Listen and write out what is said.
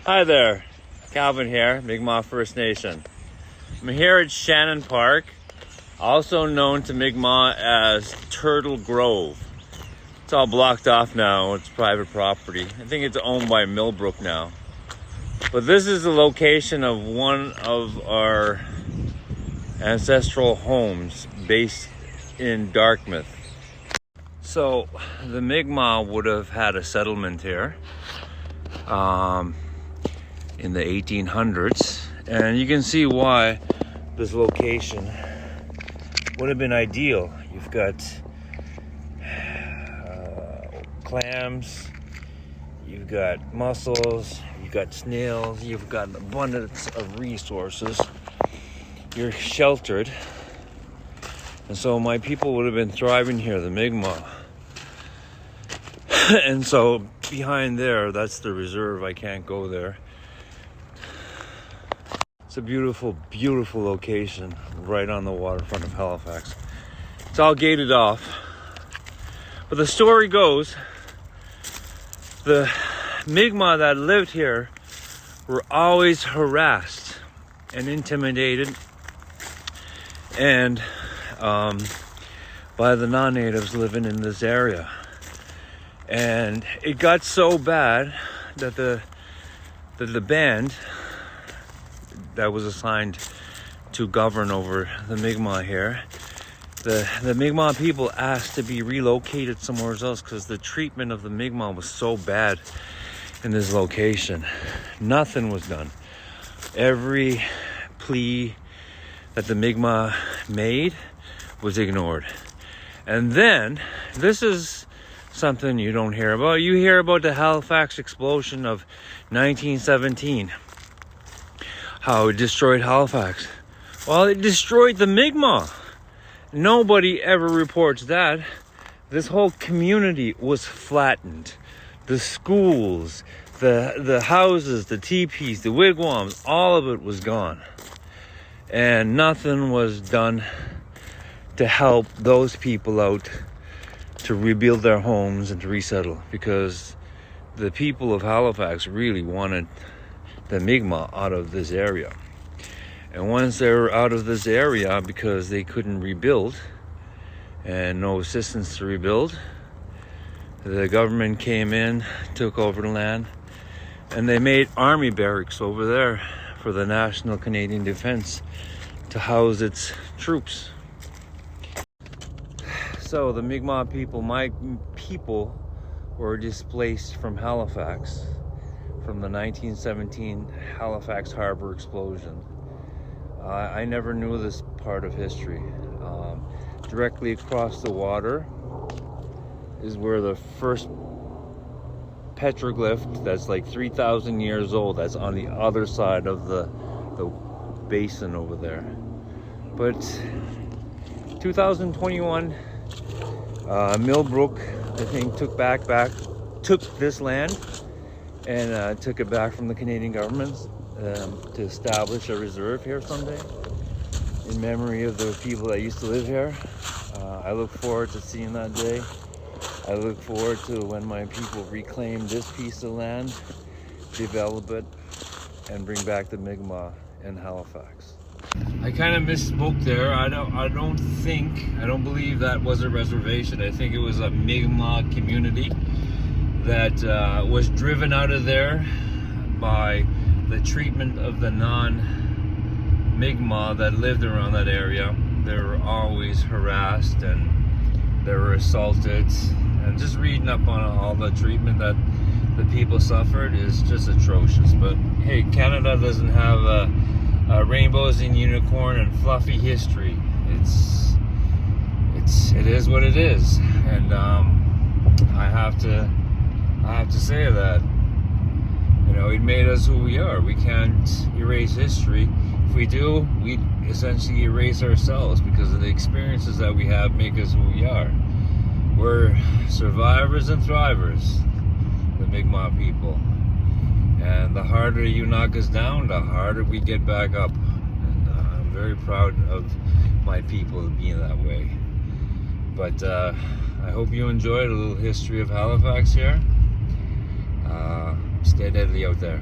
Hi there, Calvin here, Mi'kmaq First Nation. I'm here at Shannon Park, also known to Mi'kmaq as Turtle Grove. It's all blocked off now, it's private property. I think it's owned by Millbrook now. But this is the location of one of our ancestral homes based in Dartmouth. So the Mi'kmaq would have had a settlement here in the 1800s, and you can see why this location would have been ideal. You've got clams, you've got mussels, you've got snails, you've got an abundance of resources. You're sheltered, and so my people would have been thriving here, the Mi'kmaq. And so behind there, that's the reserve. I can't go there. It's a beautiful, beautiful location right on the waterfront of Halifax. It's all gated off. But the story goes, the Mi'kmaq that lived here were always harassed and intimidated and by the non-natives living in this area. And it got so bad that the band that was assigned to govern over the Mi'kmaq here, the Mi'kmaq people asked to be relocated somewhere else because the treatment of the Mi'kmaq was so bad in this location. Nothing was done. Every plea that the Mi'kmaq made was ignored. And then, this is something you don't hear about. You hear about the Halifax explosion of 1917. How it destroyed Halifax. Well, it destroyed the Mi'kmaq. Nobody ever reports that. This whole community was flattened. The schools, the houses, the teepees, the wigwams, all of it was gone. And nothing was done to help those people out to rebuild their homes and to resettle, because the people of Halifax really wanted the Mi'kmaq out of this area. And once they were out of this area because they couldn't rebuild and no assistance to rebuild, the government came in, took over the land, and they made army barracks over there for the National Canadian Defence to house its troops. So the Mi'kmaq people, my people, were displaced from Halifax from the 1917 Halifax Harbor explosion. I never knew this part of history. Directly across the water is where the first petroglyph that's like 3,000 years old, that's on the other side of the basin over there. But 2021, Millbrook, I think, took this land and took it back from the Canadian government to establish a reserve here someday in memory of the people that used to live here. I look forward to seeing that day. I look forward to when my people reclaim this piece of land, develop it, and bring back the Mi'kmaq in Halifax. I kind of misspoke there. I don't believe that was a reservation. I think it was a Mi'kmaq community that was driven out of there by the treatment of the non-Mi'kmaq that lived around that area. They were always harassed and they were assaulted. And just reading up on all the treatment that the people suffered is just atrocious. But hey, Canada doesn't have rainbows and unicorn and fluffy history. It is what it is, and I have to say that, you know, it made us who we are. We can't erase history. If we do, we essentially erase ourselves, because of the experiences that we have make us who we are. We're survivors and thrivers, the Mi'kmaq people. And the harder you knock us down, the harder we get back up. And I'm very proud of my people being that way. But I hope you enjoyed a little history of Halifax here. Stay deadly out there.